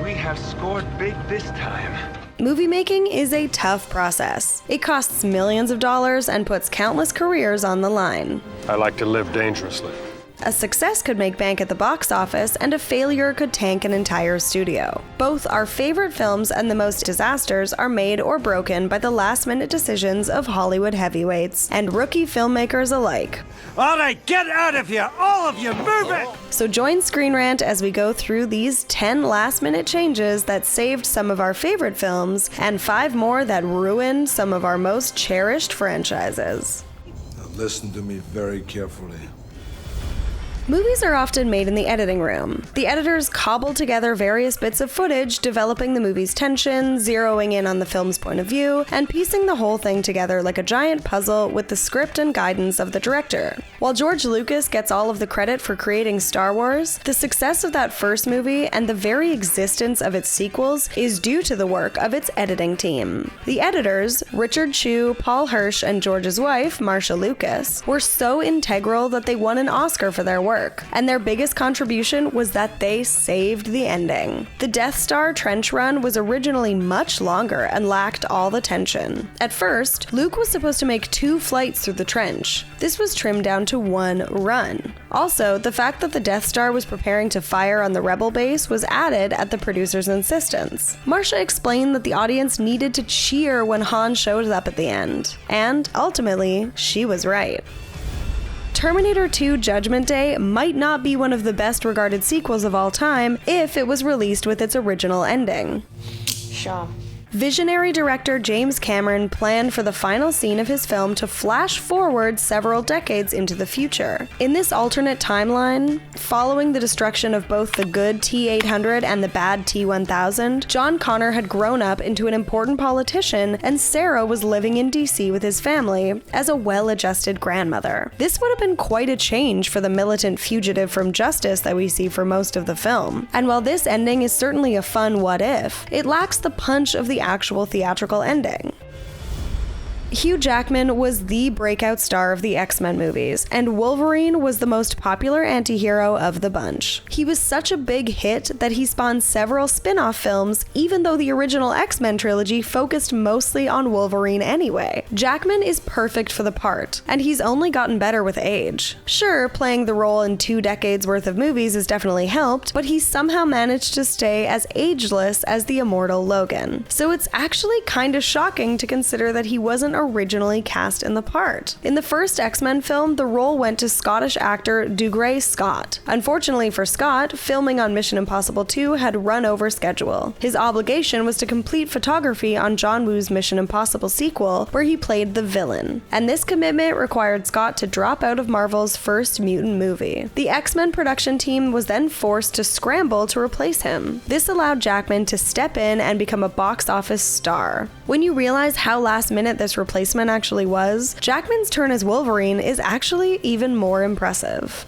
We have scored big this time. Movie making is a tough process. It costs millions of dollars and puts countless careers on the line. I like to live dangerously. A success could make bank at the box office, and a failure could tank an entire studio. Both our favorite films and the most disasters are made or broken by the last-minute decisions of Hollywood heavyweights and rookie filmmakers alike. All right, get out of here! All of you, move it! So join ScreenRant as we go through these 10 last-minute changes that saved some of our favorite films, and 5 more that ruined some of our most cherished franchises. Now listen to me very carefully. Movies are often made in the editing room. The editors cobble together various bits of footage, developing the movie's tension, zeroing in on the film's point of view, and piecing the whole thing together like a giant puzzle with the script and guidance of the director. While George Lucas gets all of the credit for creating Star Wars, the success of that first movie and the very existence of its sequels is due to the work of its editing team. The editors, Richard Chew, Paul Hirsch, and George's wife, Marcia Lucas, were so integral that they won an Oscar for their work. And their biggest contribution was that they saved the ending. The Death Star trench run was originally much longer and lacked all the tension. At first, Luke was supposed to make 2 flights through the trench. This was trimmed down to 1 run. Also, the fact that the Death Star was preparing to fire on the Rebel base was added at the producer's insistence. Marcia explained that the audience needed to cheer when Han showed up at the end. And, ultimately, she was right. Terminator 2 Judgment Day might not be one of the best regarded sequels of all time if it was released with its original ending. Sure. Visionary director James Cameron planned for the final scene of his film to flash forward several decades into the future. In this alternate timeline, following the destruction of both the good T-800 and the bad T-1000, John Connor had grown up into an important politician, and Sarah was living in DC with his family as a well-adjusted grandmother. This would have been quite a change for the militant fugitive from justice that we see for most of the film. And while this ending is certainly a fun what-if, it lacks the punch of the actual theatrical ending. Hugh Jackman was the breakout star of the X-Men movies, and Wolverine was the most popular anti-hero of the bunch. He was such a big hit that he spawned several spin-off films, even though the original X-Men trilogy focused mostly on Wolverine anyway. Jackman is perfect for the part, and he's only gotten better with age. Sure, playing the role in 2 decades worth of movies has definitely helped, but he somehow managed to stay as ageless as the immortal Logan. So it's actually kinda shocking to consider that he wasn't originally cast in the part. In the first X-Men film, the role went to Scottish actor Dougray Scott. Unfortunately for Scott, filming on Mission Impossible 2 had run over schedule. His obligation was to complete photography on John Woo's Mission Impossible sequel, where he played the villain. And this commitment required Scott to drop out of Marvel's first mutant movie. The X-Men production team was then forced to scramble to replace him. This allowed Jackman to step in and become a box office star. When you realize how last minute this replacement actually was, Jackman's turn as Wolverine is actually even more impressive.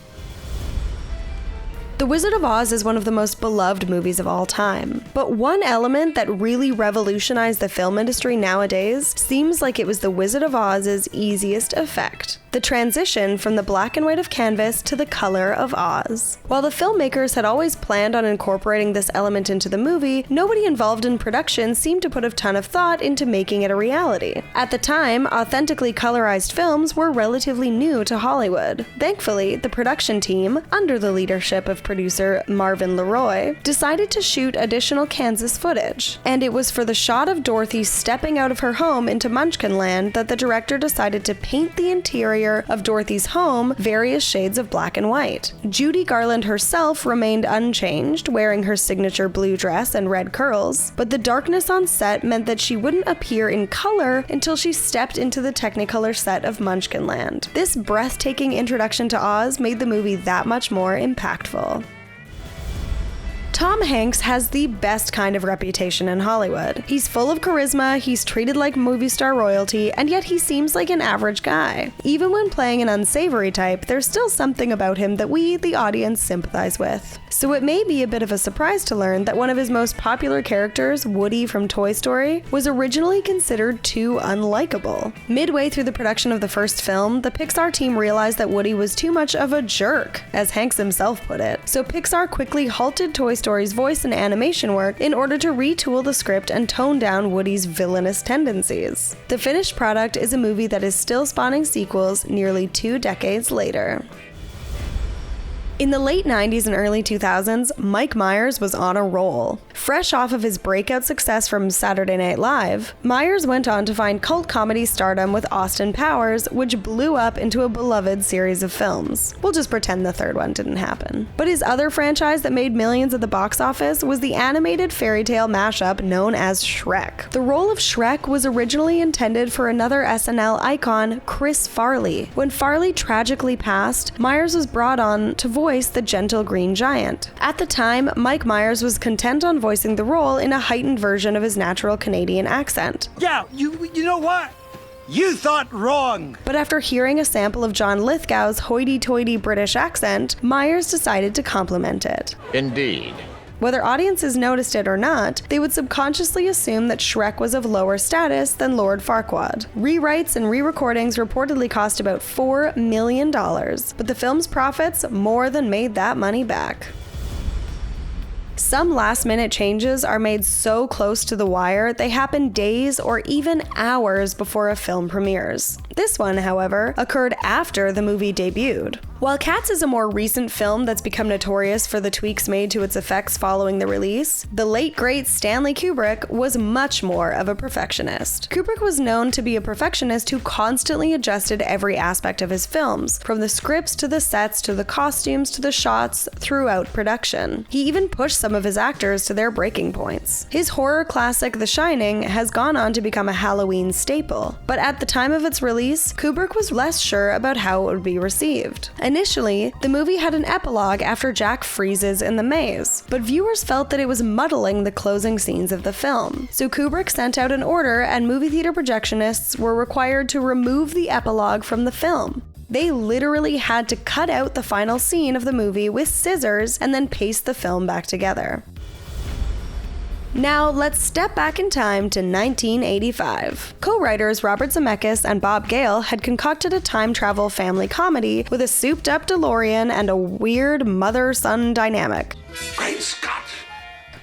The Wizard of Oz is one of the most beloved movies of all time, but one element that really revolutionized the film industry nowadays seems like it was the Wizard of Oz's easiest effect: the transition from the black and white of canvas to the color of Oz. While the filmmakers had always planned on incorporating this element into the movie, nobody involved in production seemed to put a ton of thought into making it a reality. At the time, authentically colorized films were relatively new to Hollywood. Thankfully, the production team, under the leadership of producer Marvin Leroy, decided to shoot additional Kansas footage. And it was for the shot of Dorothy stepping out of her home into Munchkinland that the director decided to paint the interior of Dorothy's home various shades of black and white. Judy Garland herself remained unchanged, wearing her signature blue dress and red curls, but the darkness on set meant that she wouldn't appear in color until she stepped into the Technicolor set of Munchkinland. This breathtaking introduction to Oz made the movie that much more impactful. Tom Hanks has the best kind of reputation in Hollywood. He's full of charisma, he's treated like movie star royalty, and yet he seems like an average guy. Even when playing an unsavory type, there's still something about him that we, the audience, sympathize with. So it may be a bit of a surprise to learn that one of his most popular characters, Woody from Toy Story, was originally considered too unlikable. Midway through the production of the first film, the Pixar team realized that Woody was too much of a jerk, as Hanks himself put it. So Pixar quickly halted Toy Story Story's voice and animation work in order to retool the script and tone down Woody's villainous tendencies. The finished product is a movie that is still spawning sequels nearly 2 decades later. In the late 90s and early 2000s, Mike Myers was on a roll. Fresh off of his breakout success from Saturday Night Live, Myers went on to find cult comedy stardom with Austin Powers, which blew up into a beloved series of films. We'll just pretend the third one didn't happen. But his other franchise that made millions at the box office was the animated fairy tale mashup known as Shrek. The role of Shrek was originally intended for another SNL icon, Chris Farley. When Farley tragically passed, Myers was brought on to voice the gentle green giant. At the time, Mike Myers was content on voicing the role in a heightened version of his natural Canadian accent. Yeah, you know what? You thought wrong! But after hearing a sample of John Lithgow's hoity-toity British accent, Myers decided to compliment it. Indeed. Whether audiences noticed it or not, they would subconsciously assume that Shrek was of lower status than Lord Farquaad. Rewrites and re-recordings reportedly cost about $4 million, but the film's profits more than made that money back. Some last-minute changes are made so close to the wire they happen days or even hours before a film premieres. This one, however, occurred after the movie debuted. While Cats is a more recent film that's become notorious for the tweaks made to its effects following the release, the late great Stanley Kubrick was much more of a perfectionist. Kubrick was known to be a perfectionist who constantly adjusted every aspect of his films, from the scripts to the sets to the costumes to the shots throughout production. He even pushed some of his actors to their breaking points. His horror classic The Shining has gone on to become a Halloween staple, but at the time of its release, Kubrick was less sure about how it would be received. Initially, the movie had an epilogue after Jack freezes in the maze, but viewers felt that it was muddling the closing scenes of the film. So Kubrick sent out an order and movie theater projectionists were required to remove the epilogue from the film. They literally had to cut out the final scene of the movie with scissors and then paste the film back together. Now, let's step back in time to 1985. Co-writers Robert Zemeckis and Bob Gale had concocted a time travel family comedy with a souped-up DeLorean and a weird mother-son dynamic. Great Scott!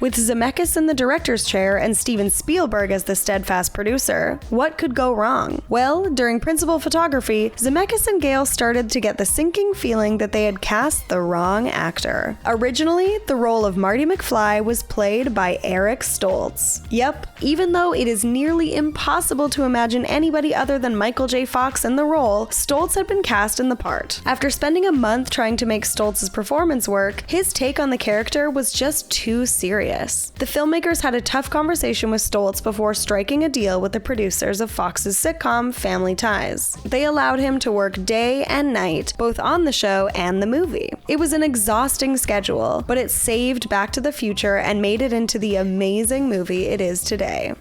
With Zemeckis in the director's chair and Steven Spielberg as the steadfast producer, what could go wrong? Well, during principal photography, Zemeckis and Gale started to get the sinking feeling that they had cast the wrong actor. Originally, the role of Marty McFly was played by Eric Stoltz. Yep, even though it is nearly impossible to imagine anybody other than Michael J. Fox in the role, Stoltz had been cast in the part. After spending a month trying to make Stoltz's performance work, his take on the character was just too serious. The filmmakers had a tough conversation with Stoltz before striking a deal with the producers of Fox's sitcom Family Ties. They allowed him to work day and night, both on the show and the movie. It was an exhausting schedule, but it saved Back to the Future and made it into the amazing movie it is today.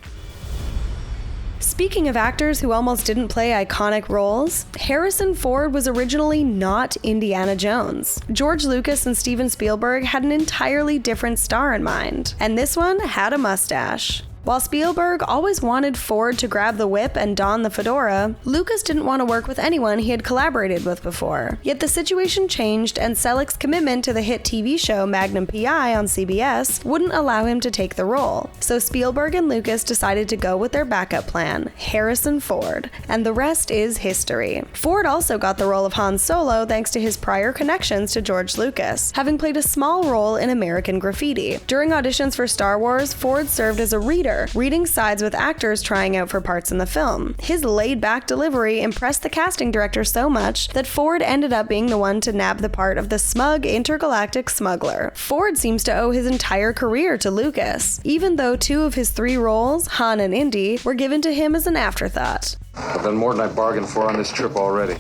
Speaking of actors who almost didn't play iconic roles, Harrison Ford was originally not Indiana Jones. George Lucas and Steven Spielberg had an entirely different star in mind, and this one had a mustache. While Spielberg always wanted Ford to grab the whip and don the fedora, Lucas didn't want to work with anyone he had collaborated with before. Yet the situation changed, and Selleck's commitment to the hit TV show Magnum P.I. on CBS wouldn't allow him to take the role. So Spielberg and Lucas decided to go with their backup plan, Harrison Ford, and the rest is history. Ford also got the role of Han Solo thanks to his prior connections to George Lucas, having played a small role in American Graffiti. During auditions for Star Wars, Ford served as a reader, reading sides with actors trying out for parts in the film. His laid-back delivery impressed the casting director so much that Ford ended up being the one to nab the part of the smug intergalactic smuggler. Ford seems to owe his entire career to Lucas, even though 2 of his 3 roles, Han and Indy, were given to him as an afterthought. I've done more than I bargained for on this trip already.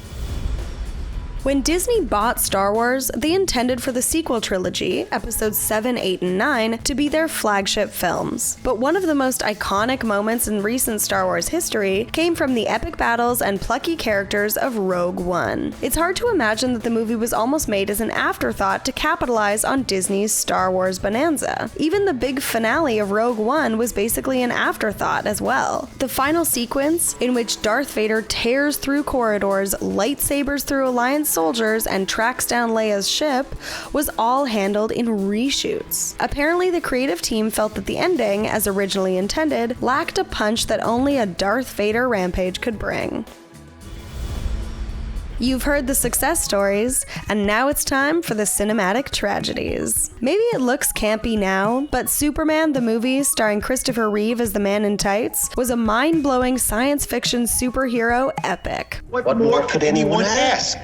When Disney bought Star Wars, they intended for the sequel trilogy, episodes 7, 8, and 9, to be their flagship films. But one of the most iconic moments in recent Star Wars history came from the epic battles and plucky characters of Rogue One. It's hard to imagine that the movie was almost made as an afterthought to capitalize on Disney's Star Wars bonanza. Even the big finale of Rogue One was basically an afterthought as well. The final sequence, in which Darth Vader tears through corridors, lightsabers through Alliance soldiers and tracks down Leia's ship was all handled in reshoots. Apparently, the creative team felt that the ending, as originally intended, lacked a punch that only a Darth Vader rampage could bring. You've heard the success stories, and now it's time for the cinematic tragedies. Maybe it looks campy now, but Superman the movie, starring Christopher Reeve as the Man in Tights, was a mind-blowing science fiction superhero epic. What more could anyone ask?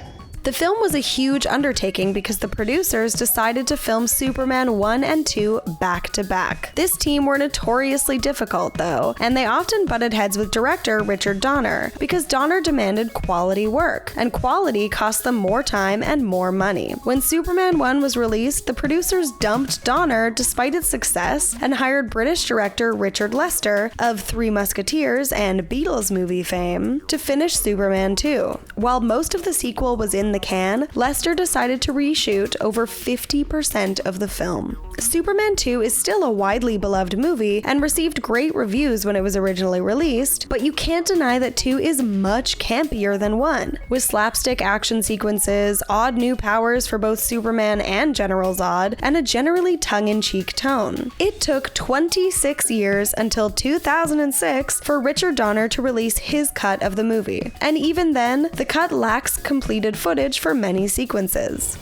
The film was a huge undertaking because the producers decided to film Superman 1 and 2 back to back. This team were notoriously difficult, though, and they often butted heads with director Richard Donner because Donner demanded quality work, and quality cost them more time and more money. When Superman 1 was released, the producers dumped Donner despite its success and hired British director Richard Lester of Three Musketeers and Beatles movie fame to finish Superman 2. While most of the sequel was in the can, Lester decided to reshoot over 50% of the film. Superman 2 is still a widely beloved movie and received great reviews when it was originally released, but you can't deny that 2 is much campier than 1, with slapstick action sequences, odd new powers for both Superman and General Zod, and a generally tongue-in-cheek tone. It took 26 years until 2006 for Richard Donner to release his cut of the movie, and even then, the cut lacks completed footage for many sequences.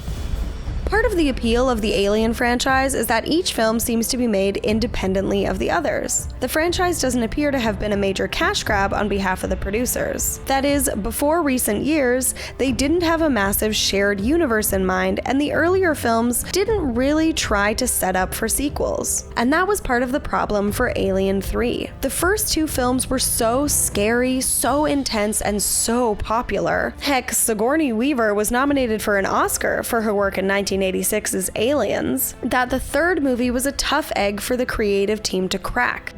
Part of the appeal of the Alien franchise is that each film seems to be made independently of the others. The franchise doesn't appear to have been a major cash grab on behalf of the producers. That is, before recent years, they didn't have a massive shared universe in mind, and the earlier films didn't really try to set up for sequels. And that was part of the problem for Alien 3. The first two films were so scary, so intense, and so popular. Heck, Sigourney Weaver was nominated for an Oscar for her work in 1986's Aliens, that the third movie was a tough egg for the creative team to crack.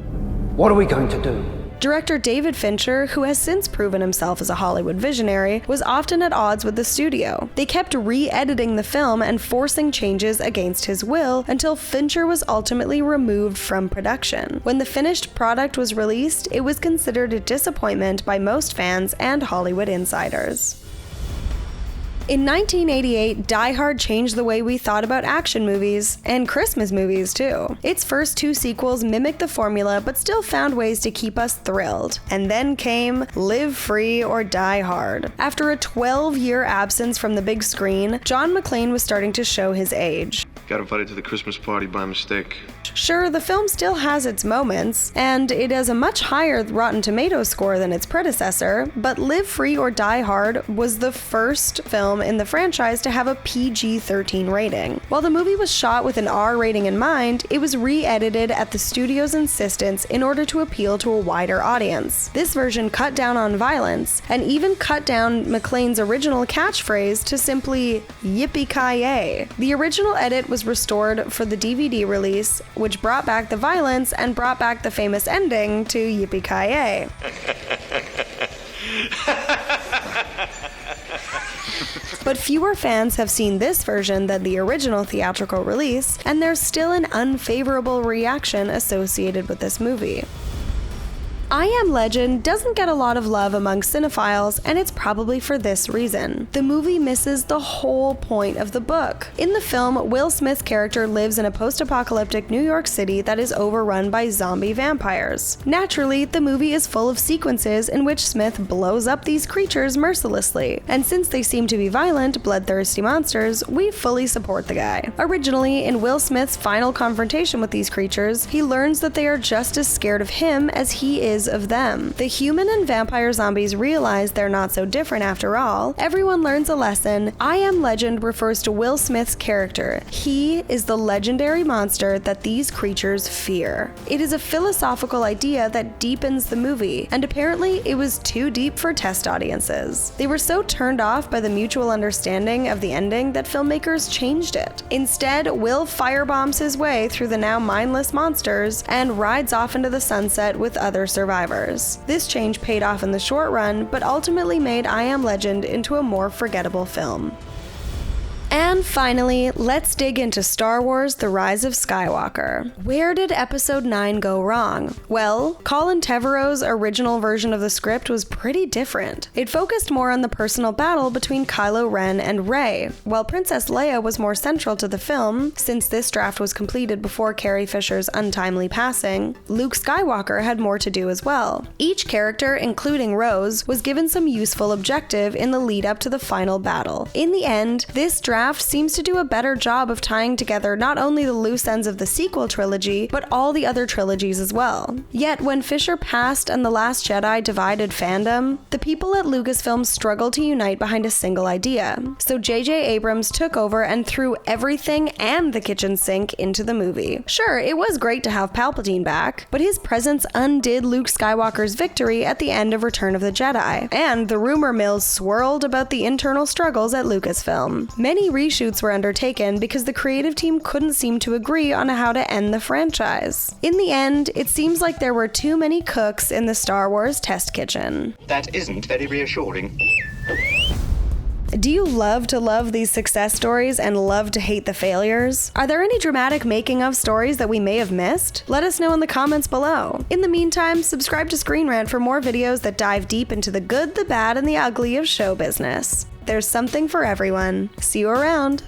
What are we going to do? Director David Fincher, who has since proven himself as a Hollywood visionary, was often at odds with the studio. They kept re-editing the film and forcing changes against his will until Fincher was ultimately removed from production. When the finished product was released, it was considered a disappointment by most fans and Hollywood insiders. In 1988, Die Hard changed the way we thought about action movies, and Christmas movies too. Its first two sequels mimicked the formula but still found ways to keep us thrilled. And then came Live Free or Die Hard. After a 12-year absence from the big screen, John McClane was starting to show his age. Got invited to the Christmas party by mistake. Sure, the film still has its moments, and it has a much higher Rotten Tomatoes score than its predecessor, but Live Free or Die Hard was the first film in the franchise to have a PG-13 rating. While the movie was shot with an R rating in mind, it was re-edited at the studio's insistence in order to appeal to a wider audience. This version cut down on violence, and even cut down McClane's original catchphrase to simply yippee-ki-yay. The original edit was restored for the DVD release, which brought back the violence and brought back the famous ending to yippee-ki-yay. But fewer fans have seen this version than the original theatrical release, and there's still an unfavorable reaction associated with this movie. I Am Legend doesn't get a lot of love among cinephiles, and it's probably for this reason. The movie misses the whole point of the book. In the film, Will Smith's character lives in a post-apocalyptic New York City that is overrun by zombie vampires. Naturally, the movie is full of sequences in which Smith blows up these creatures mercilessly, and since they seem to be violent, bloodthirsty monsters, we fully support the guy. Originally, in Will Smith's final confrontation with these creatures, he learns that they are just as scared of him as he is of them. The human and vampire zombies realize they're not so different after all. Everyone learns a lesson. I Am Legend refers to Will Smith's character. He is the legendary monster that these creatures fear. It is a philosophical idea that deepens the movie, and apparently it was too deep for test audiences. They were so turned off by the mutual understanding of the ending that filmmakers changed it. Instead, Will firebombs his way through the now mindless monsters and rides off into the sunset with other survivors. This change paid off in the short run, but ultimately made I Am Legend into a more forgettable film. And And finally, let's dig into Star Wars: The Rise of Skywalker. Where did Episode 9 go wrong? Well, Colin Trevorrow's original version of the script was pretty different. It focused more on the personal battle between Kylo Ren and Rey, while Princess Leia was more central to the film. Since this draft was completed before Carrie Fisher's untimely passing, Luke Skywalker had more to do as well. Each character, including Rose, was given some useful objective in the lead up to the final battle. In the end, this draft seems to do a better job of tying together not only the loose ends of the sequel trilogy, but all the other trilogies as well. Yet, when Fisher passed and The Last Jedi divided fandom, the people at Lucasfilm struggled to unite behind a single idea. So J.J. Abrams took over and threw everything and the kitchen sink into the movie. Sure, it was great to have Palpatine back, but his presence undid Luke Skywalker's victory at the end of Return of the Jedi, and the rumor mills swirled about the internal struggles at Lucasfilm. Many reshoots were undertaken because the creative team couldn't seem to agree on how to end the franchise. In the end, it seems like there were too many cooks in the Star Wars test kitchen. That isn't very reassuring. Do you love to love these success stories and love to hate the failures? Are there any dramatic making of stories that we may have missed? Let us know in the comments below. In the meantime, subscribe to ScreenRant for more videos that dive deep into the good, the bad, and the ugly of show business. There's something for everyone. See you around.